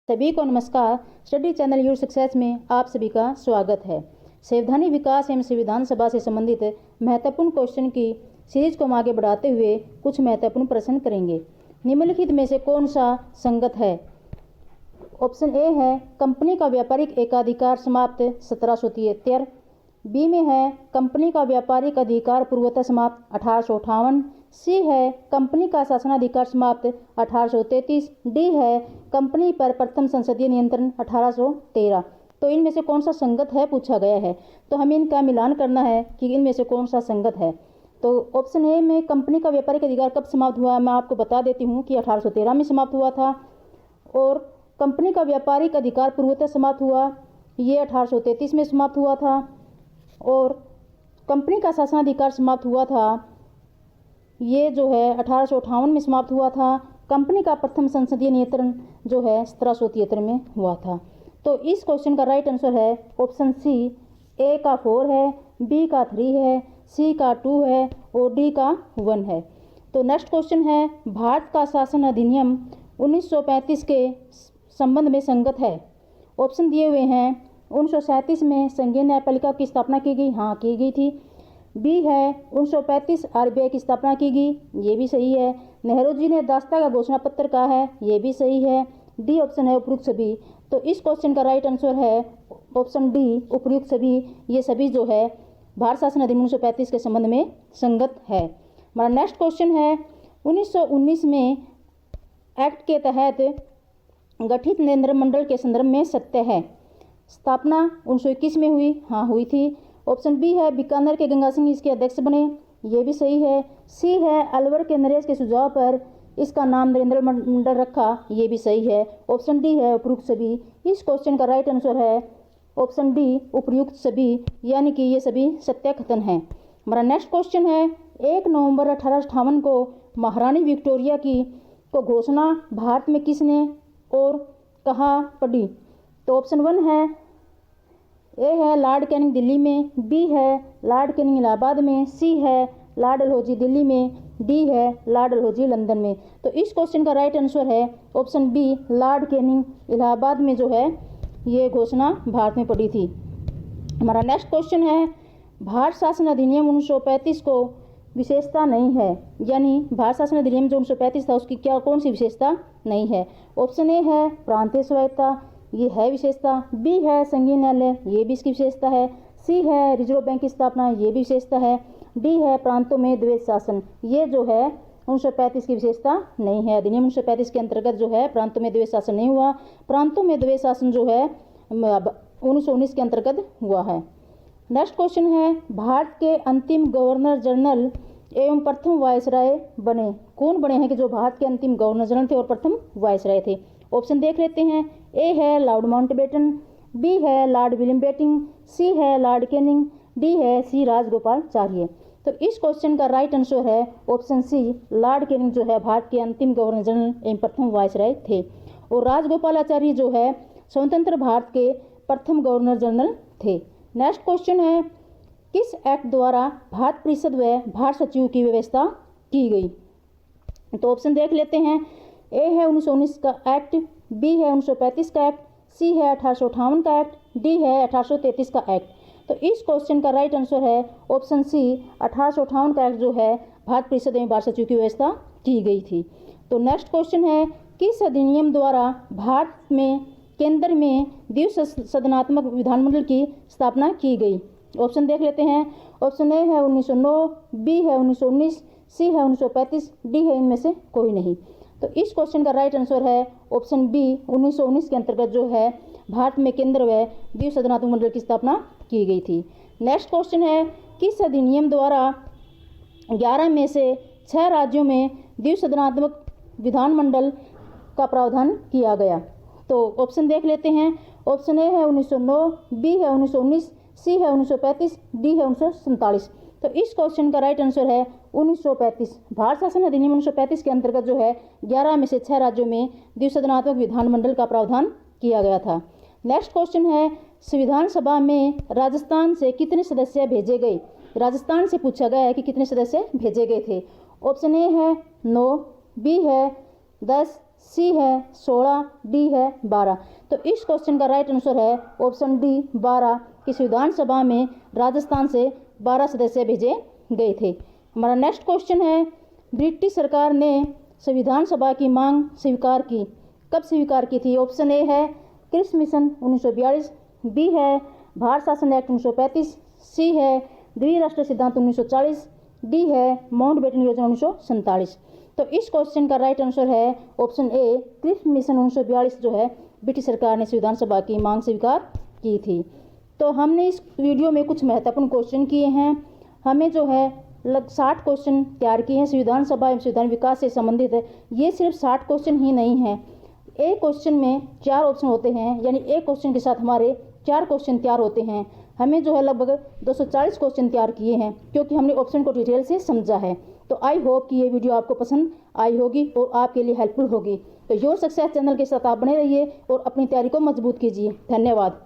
सभी को नमस्कार। स्टडी चैनल योर सक्सेस में आप सभी का स्वागत है। संवैधानिक विकास एवं संविधान सभा से संबंधित महत्वपूर्ण क्वेश्चन की सीरीज को हम आगे बढ़ाते हुए कुछ महत्वपूर्ण प्रश्न करेंगे। निम्नलिखित में से कौन सा संगत है? ऑप्शन ए है कंपनी का व्यापारिक एकाधिकार समाप्त 1773। बी में है कंपनी का व्यापारिक अधिकार पूर्वतः समाप्त 1858। सी है कंपनी का शासनाधिकार समाप्त 1833। डी है कंपनी पर प्रथम संसदीय नियंत्रण 1813। तो इनमें से कौन सा संगत है पूछा गया है, तो हमें इनका मिलान करना है कि इनमें से कौन सा संगत है। तो ऑप्शन ए में कंपनी का व्यापारिक अधिकार कब समाप्त हुआ, मैं आपको बता देती हूँ कि 1813 में समाप्त हुआ था। और कंपनी का व्यापारिक अधिकार पूर्वतः समाप्त हुआ, ये 1833 में समाप्त हुआ था। और कंपनी का शासनाधिकार समाप्त हुआ था, ये जो है 1858 में समाप्त हुआ था। कंपनी का प्रथम संसदीय नियंत्रण जो है 1773 में हुआ था। तो इस क्वेश्चन का राइट आंसर है ऑप्शन सी। ए का 4 है, बी का 3 है, सी का 2 है और डी का 1 है। तो नेक्स्ट क्वेश्चन है, भारत का शासन अधिनियम 1935 के संबंध में संगत है। ऑप्शन दिए हुए हैं, 1937 में संघीय न्यायपालिका की स्थापना की गई, हाँ की गई थी। बी है 1935 आरबीआई की स्थापना की गई, ये भी सही है। नेहरू जी ने दास्ता का घोषणा पत्र कहा है, ये भी सही है। डी ऑप्शन है उपयुक्त सभी। तो इस क्वेश्चन का राइट आंसर है ऑप्शन डी उपयुक्त सभी। ये सभी जो है भारत शासन अधिनियम 1935 के संबंध में संगत है। हमारा नेक्स्ट क्वेश्चन है, 1919 में एक्ट के तहत गठित मंत्रिमंडल के संदर्भ में सत्य है। स्थापना 1921 में हुई, हाँ हुई थी। ऑप्शन बी है बीकानेर के गंगा सिंह इसके अध्यक्ष बने, ये भी सही है। सी है अलवर के नरेश के सुझाव पर इसका नाम नरेंद्र मंडल रखा, ये भी सही है। ऑप्शन डी है उपयुक्त सभी। इस क्वेश्चन का राइट आंसर है ऑप्शन डी उपयुक्त सभी, यानी कि ये सभी सत्य कथन हैं। हमारा नेक्स्ट क्वेश्चन है, 1 नवंबर 1858 को महारानी विक्टोरिया की को घोषणा भारत में किसने और कहाँ पढ़ी? तो ऑप्शन 1 है, ए है लॉर्ड कैनिंग दिल्ली में, बी है लॉर्ड कैनिंग इलाहाबाद में, सी है लॉर्ड डलहौजी दिल्ली में, डी है लॉर्ड डलहौजी लंदन में। तो इस क्वेश्चन का राइट आंसर है option B Lord Canning Allahabad में जो है ये घोषणा भारत में पड़ी थी। हमारा नेक्स्ट क्वेश्चन है, भारत शासन अधिनियम 1935 को विशेषता नहीं है, यानी भारत शासन अधिनियम जो 1935 था उसकी क्या कौन सी विशेषता नहीं है? ऑप्शन ए है प्रांतीय स्वायत्तता, ये है विशेषता। बी है संघीय न्यायालय, ये भी इसकी विशेषता है। सी है रिजर्व बैंक की स्थापना, ये भी विशेषता है। डी है प्रांतों में द्वैध शासन, ये जो है 1935 की विशेषता नहीं है। अधिनियम 1935 के अंतर्गत जो है प्रांतों में द्वैध शासन नहीं हुआ। प्रांतों में द्वैध शासन जो है 1919 के अंतर्गत हुआ है। नेक्स्ट क्वेश्चन है, भारत के अंतिम गवर्नर जनरल एवं प्रथम वायसराय बने, कौन बने हैं कि जो भारत के अंतिम गवर्नर जनरल थे और प्रथम वायसराय थे? ऑप्शन देख लेते हैं। ए है लॉर्ड माउंटबेटन, बी है लॉर्ड विलियम बेटिंग, सी है लॉर्ड कैनिंग, डी है सी राजगोपालाचार्य। तो इस क्वेश्चन का राइट आंसर है ऑप्शन सी लॉर्ड कैनिंग जो है भारत के अंतिम गवर्नर जनरल एवं प्रथम वायसराय थे। और राजगोपालाचार्य जो है स्वतंत्र भारत के प्रथम गवर्नर जनरल थे। नेक्स्ट क्वेश्चन है, किस एक्ट द्वारा भारत परिषद व भारत सचिव की व्यवस्था की गई? तो ऑप्शन देख लेते हैं। ए है 1919 का एक्ट, बी है 1935 का एक्ट, सी है 1858 का एक्ट, डी है 1833 का एक्ट। तो इस क्वेश्चन का राइट आंसर है ऑप्शन सी 1858 का एक्ट जो है भारत परिषद एवं भारत सचिव की व्यवस्था की गई थी। तो नेक्स्ट क्वेश्चन है, किस अधिनियम द्वारा भारत में केंद्र में द्विसदनात्मक विधानमंडल की स्थापना की गई? ऑप्शन देख लेते हैं। ऑप्शन ए है 1909, बी है 1919, सी है 1935, डी है इनमें से कोई नहीं। तो इस क्वेश्चन का राइट आंसर है ऑप्शन बी 1919 के अंतर्गत जो है भारत में केंद्र व द्विसदनात्मक मंडल की स्थापना की गई थी। नेक्स्ट क्वेश्चन है, किस अधिनियम द्वारा 11 में से 6 राज्यों में द्विसदनात्मक विधानमंडल का प्रावधान किया गया? तो ऑप्शन देख लेते हैं। ऑप्शन ए है 1909, बी है 1919, सी है 1935, डी है 1947। तो इस क्वेश्चन का राइट आंसर है 1935। भारत शासन अधिनियम 1935 के अंतर्गत जो है 11 में से 6 राज्यों में द्विसदनात्मक विधानमंडल का प्रावधान किया गया था। नेक्स्ट क्वेश्चन है, संविधान सभा में राजस्थान से कितने सदस्य भेजे गए? राजस्थान से पूछा गया है कि कितने सदस्य भेजे गए थे। ऑप्शन ए है 9, बी है 10, सी है 16, डी है 12। तो इस क्वेश्चन का राइट आंसर है ऑप्शन डी 12 कि संविधान सभा में राजस्थान से 12 सदस्य भेजे गए थे। हमारा नेक्स्ट क्वेश्चन है, ब्रिटिश सरकार ने संविधान सभा की मांग स्वीकार की, कब स्वीकार की थी? ऑप्शन ए है क्रिप्स मिशन 1942, बी है भारत शासन एक्ट 1935, सी है द्विराष्ट्र सिद्धांत 1940, डी है माउंटबेटन योजना 1947। तो इस क्वेश्चन का राइट आंसर है ऑप्शन ए क्रिप्स मिशन 1942 जो है ब्रिटिश सरकार ने संविधान सभा की मांग स्वीकार की थी। तो हमने इस वीडियो में कुछ महत्वपूर्ण क्वेश्चन किए हैं। हमें जो है 60 क्वेश्चन तैयार किए हैं संविधान सभा एवं संविधान विकास से संबंधित है। ये सिर्फ 60 क्वेश्चन ही नहीं है, एक क्वेश्चन में 4 ऑप्शन होते हैं, यानी एक क्वेश्चन के साथ हमारे 4 क्वेश्चन तैयार होते हैं। हमें जो है लगभग 240 क्वेश्चन तैयार किए हैं, क्योंकि हमने ऑप्शन को डिटेल से समझा है। तो आई होप कि ये वीडियो आपको पसंद आई होगी और आपके लिए हेल्पफुल होगी। तो योर सक्सेस चैनल के साथ आप बने रहिए और अपनी तैयारी को मजबूत कीजिए। धन्यवाद।